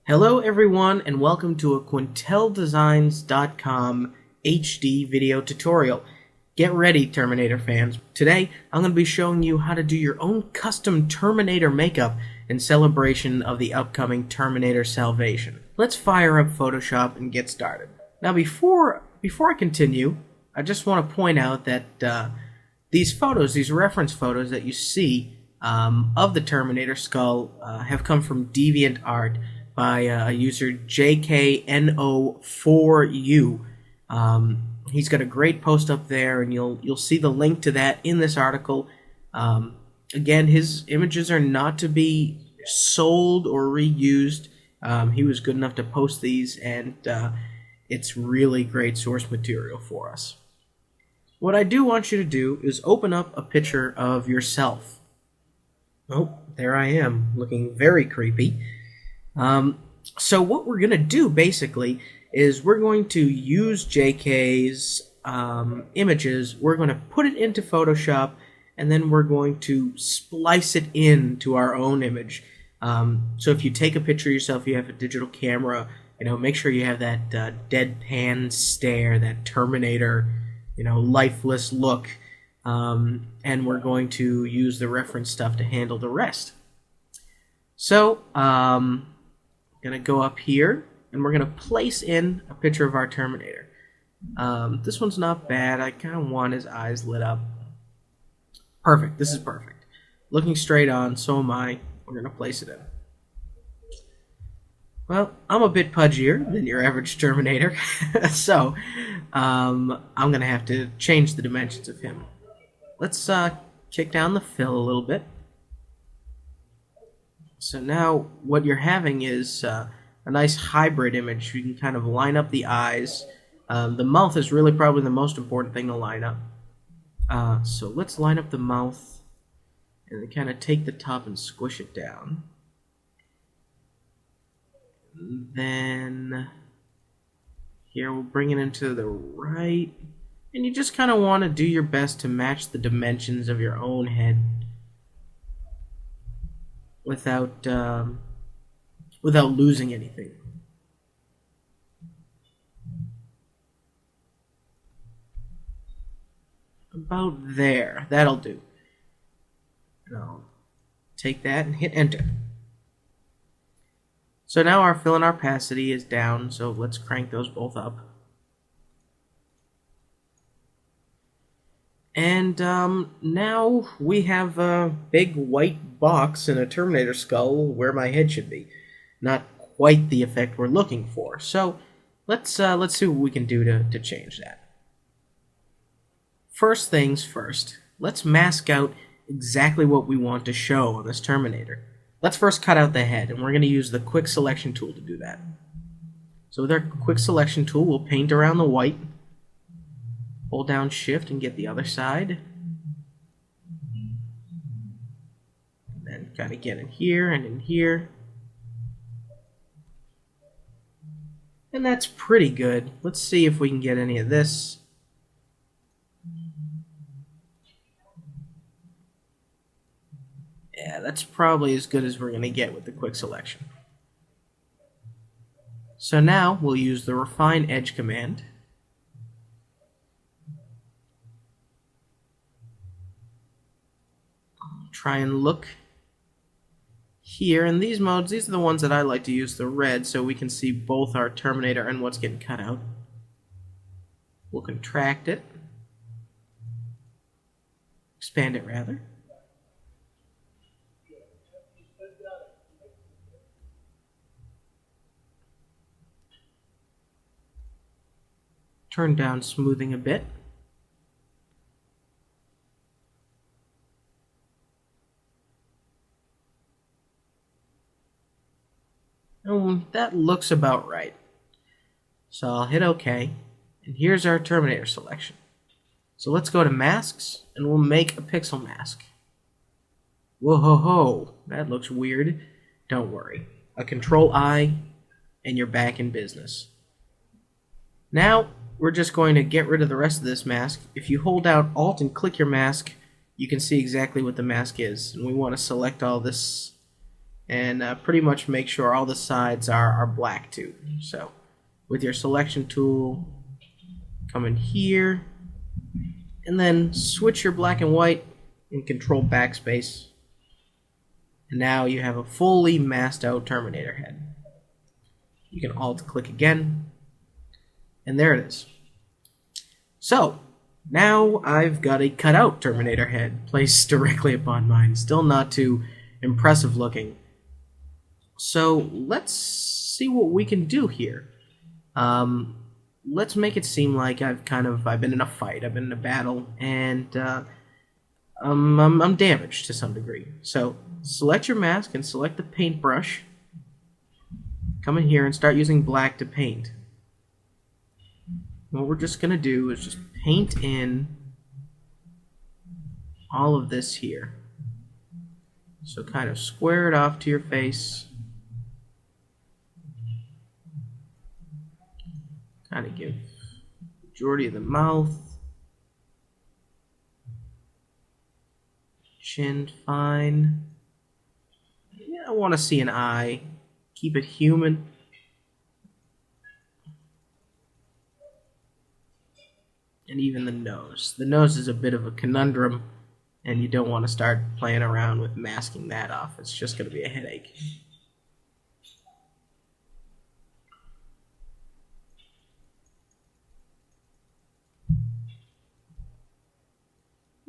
Hello everyone and welcome to a QuintelDesigns.com HD video tutorial. Get ready, Terminator fans. Today I'm going to be showing you how to do your own custom Terminator makeup in celebration of the upcoming Terminator Salvation. Let's fire up Photoshop and get started. Now before I continue, I just want to point out that these reference photos that you see of the Terminator skull have come from DeviantArt by a user JKNO4U. He's got a great post up there, and you'll see the link to that in this article. Again, his images are not to be sold or reused. He was good enough to post these, and it's really great source material for us. What I do want you to do is open up a picture of yourself. Oh, there I am, looking very creepy. So what we're going to do basically is we're going to use JK's images, we're going to put it into Photoshop, and then we're going to splice it into our own image. So if you take a picture of yourself, you have a digital camera, make sure you have that deadpan stare, that Terminator, lifeless look, and we're going to use the reference stuff to handle the rest. So, going to go up here, and we're going to place in a picture of our Terminator. This one's not bad. I kind of want his eyes lit up. Perfect. This is perfect. Looking straight on, so am I. We're going to place it in. Well, I'm a bit pudgier than your average Terminator, so I'm going to have to change the dimensions of him. Let's kick down the fill a little bit. So now what you're having is a nice hybrid image. You can kind of line up the eyes. The mouth is really probably the most important thing to line up. So let's line up the mouth and then kind of take the top and squish it down. And then here we'll bring it into the right. And you just kind of want to do your best to match the dimensions of your own head without losing anything. About there. That'll do. And I'll take that and hit enter. So now our fill and our opacity is down, so let's crank those both up. And now we have a big white box in a Terminator skull where my head should be. Not quite the effect we're looking for. So let's see what we can do to change that. First things first, let's mask out exactly what we want to show on this Terminator. Let's first cut out the head, and we're going to use the quick selection tool to do that. So with our quick selection tool, we'll paint around the white. Hold down shift and get the other side. And then kind of get in here and in here. And that's pretty good. Let's see if we can get any of this. Yeah, that's probably as good as we're going to get with the quick selection. So now we'll use the refine edge command. Try and look here in these modes. These are the ones that I like to use the red so we can see both our Terminator and what's getting cut out. We'll contract it. Expand it rather. Turn down smoothing a bit. That looks about right. So I'll hit OK, and here's our Terminator selection. So let's go to masks, and we'll make a pixel mask. Whoa-ho-ho, that looks weird. Don't worry. A Control-I, and you're back in business. Now, we're just going to get rid of the rest of this mask. If you hold down Alt and click your mask, you can see exactly what the mask is. And we want to select all this and pretty much make sure all the sides are black too. So with your selection tool, come in here, and then switch your black and white and control backspace. And now you have a fully masked out Terminator head. You can alt click again, and there it is. So now I've got a cut out Terminator head placed directly upon mine. Still not too impressive looking. So let's see what we can do here. Let's make it seem like I've been in a fight, I've been in a battle, and I'm damaged to some degree. So select your mask and select the paintbrush. Come in here and start using black to paint. What we're just going to do is just paint in all of this here. So kind of square it off to your face. Kind of give majority of the mouth. Chin fine. Yeah, I want to see an eye. Keep it human. And even the nose. The nose is a bit of a conundrum, and you don't want to start playing around with masking that off. It's just going to be a headache.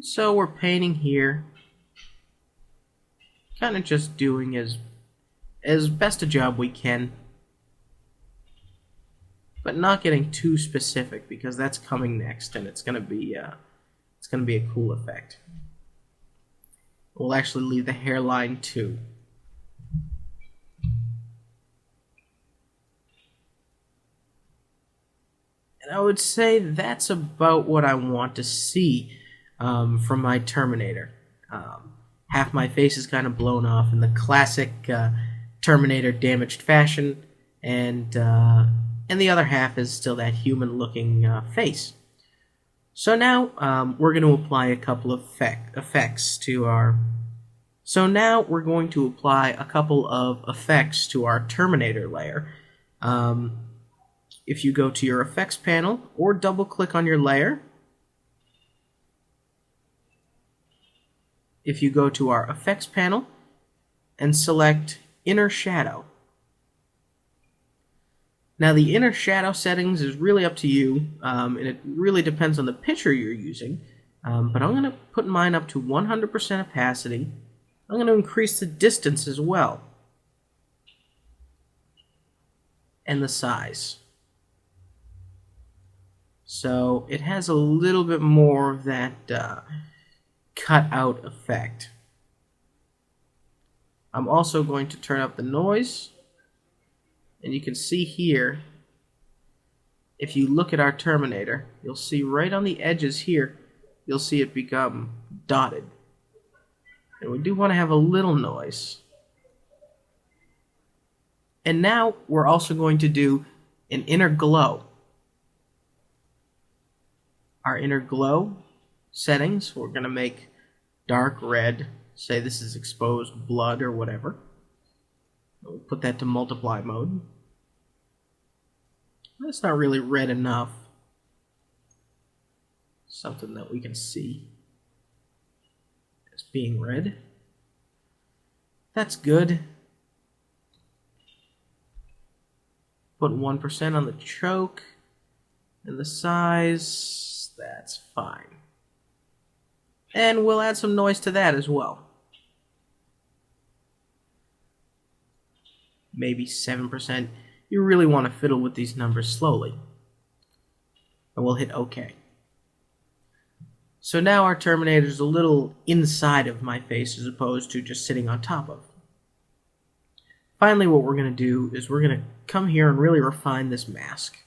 So we're painting here, kind of just doing as best a job we can, but not getting too specific because that's coming next, and it's gonna be a cool effect. We'll actually leave the hairline too. And I would say that's about what I want to see from my Terminator. Half my face is kind of blown off in the classic Terminator damaged fashion, and the other half is still that human-looking face. So now we're going to apply a couple of effects to our. So now we're going to apply a couple of effects to our Terminator layer. If you go to your effects panel or double-click on your layer. If you go to our effects panel and select inner shadow. Now the inner shadow settings is really up to you, and it really depends on the picture you're using, but I'm going to put mine up to 100% opacity. I'm going to increase the distance as well, and the size. So it has a little bit more of that cut out effect. I'm also going to turn up the noise, and you can see here, if you look at our Terminator, you'll see right on the edges here, you'll see it become dotted. And we do want to have a little noise. And now we're also going to do an inner glow. Our inner glow settings, we're going to make dark red, say this is exposed blood or whatever. We'll put that to multiply mode. That's not really red enough. Something that we can see as being red. That's good. Put 1% on the choke, and the size, that's fine. And we'll add some noise to that as well. Maybe 7%. You really want to fiddle with these numbers slowly. And we'll hit OK. So now our Terminator is a little inside of my face as opposed to just sitting on top of. Finally, what we're going to do is we're going to come here and really refine this mask.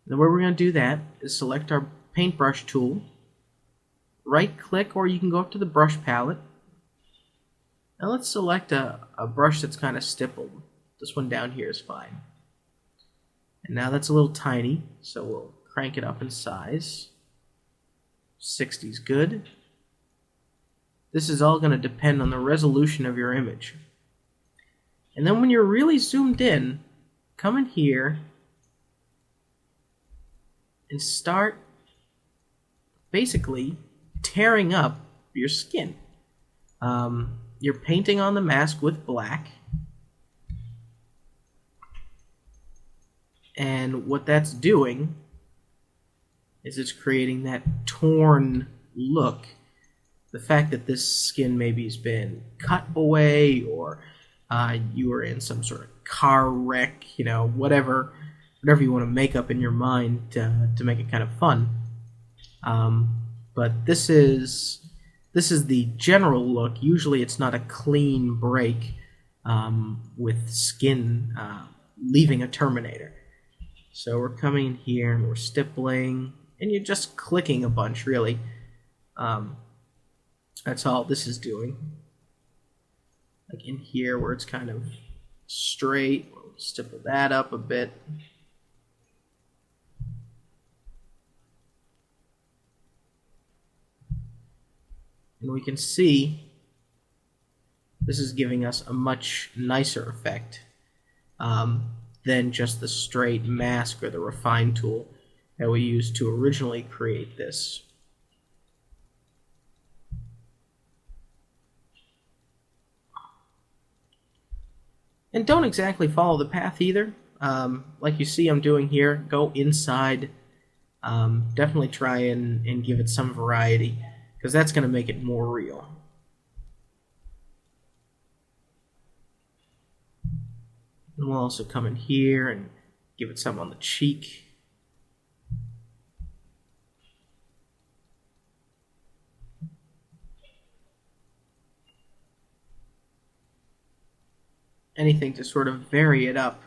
And the way we're going to do that is select our paintbrush tool, right-click, or you can go up to the brush palette. Now let's select a brush that's kind of stippled. This one down here is fine. And now that's a little tiny, so we'll crank it up in size. 60 is good. This is all going to depend on the resolution of your image. And then when you're really zoomed in, come in here and start basically tearing up your skin. You're painting on the mask with black. And what that's doing is it's creating that torn look. The fact that this skin maybe has been cut away, or you were in some sort of car wreck, whatever you want to make up in your mind to make it kind of fun. But this is the general look. Usually it's not a clean break with skin leaving a Terminator. So we're coming in here and we're stippling, and you're just clicking a bunch, really. That's all this is doing. Like in here where it's kind of straight, we'll stipple that up a bit. And we can see this is giving us a much nicer effect than just the straight mask or the refine tool that we used to originally create this. And don't exactly follow the path either. Like you see I'm doing here, go inside. Definitely try and give it some variety, because that's going to make it more real. And we'll also come in here and give it some on the cheek. Anything to sort of vary it up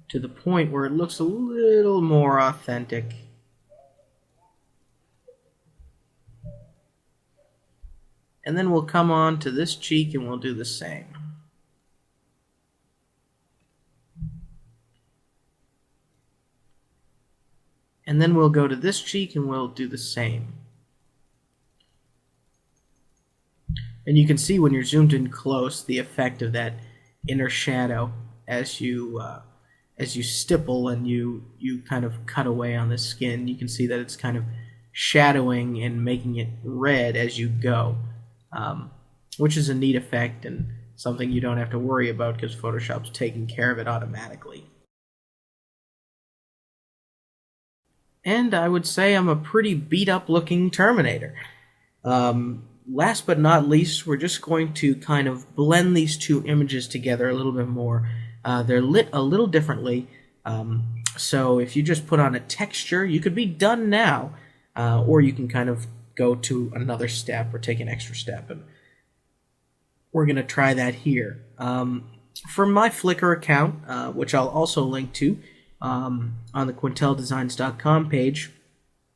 to the point where it looks a little more authentic. And then we'll come on to this cheek and we'll do the same. And then we'll go to this cheek and we'll do the same. And you can see when you're zoomed in close the effect of that inner shadow as you stipple and you kind of cut away on the skin. You can see that it's kind of shadowing and making it red as you go, which is a neat effect and something you don't have to worry about because Photoshop's taking care of it automatically. And I would say I'm a pretty beat up looking Terminator. Last but not least, we're just going to kind of blend these two images together a little bit more. They're lit a little differently, so if you just put on a texture, you could be done now, or you can kind of go to another step or take an extra step, and we're going to try that here. For my Flickr account, which I'll also link to on the QuintelDesigns.com page,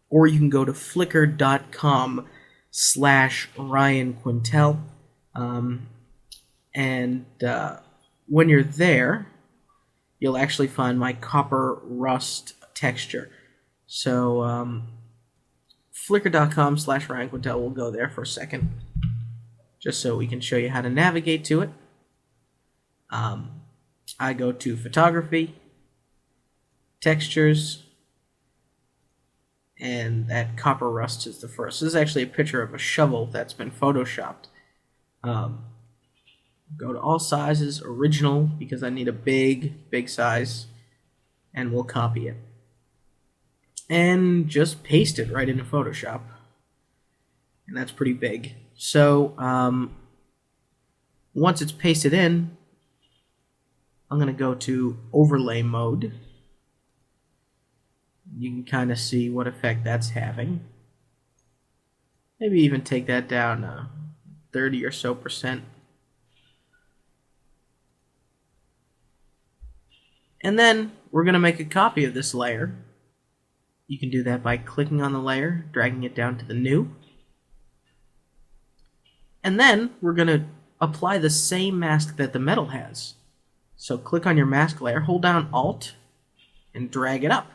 or you can go to flickr.com/Ryan Quintel, and when you're there, you'll actually find my copper rust texture. So flickr.com/Ryan Quintel, we'll go there for a second, just so we can show you how to navigate to it. I go to photography, textures, and that copper rust is the first. This is actually a picture of a shovel that's been photoshopped. Go to all sizes, original, because I need a big size, and we'll copy it. And just paste it right into Photoshop. And that's pretty big. So, once it's pasted in, I'm going to go to overlay mode. You can kind of see what effect that's having. Maybe even take that down 30 or so %. And then we're going to make a copy of this layer. You can do that by clicking on the layer, dragging it down to the new. And then we're going to apply the same mask that the metal has. So click on your mask layer, hold down Alt, and drag it up.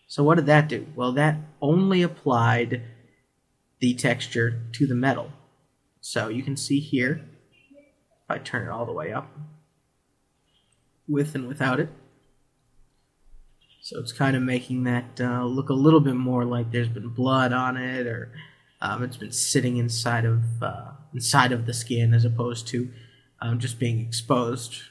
So what did that do? Well, that only applied the texture to the metal. So you can see here, if I turn it all the way up, with and without it. So it's kind of making that look a little bit more like there's been blood on it, or it's been sitting inside of the skin, as opposed to just being exposed.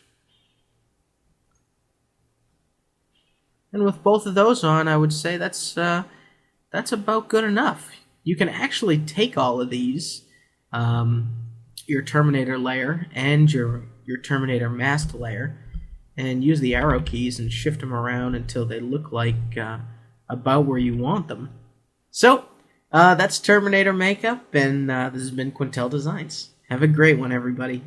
And with both of those on, I would say that's about good enough. You can actually take all of these, your Terminator layer and your Terminator mask layer, and use the arrow keys and shift them around until they look like about where you want them. So, that's Terminator makeup, and this has been Quintel Designs. Have a great one, everybody.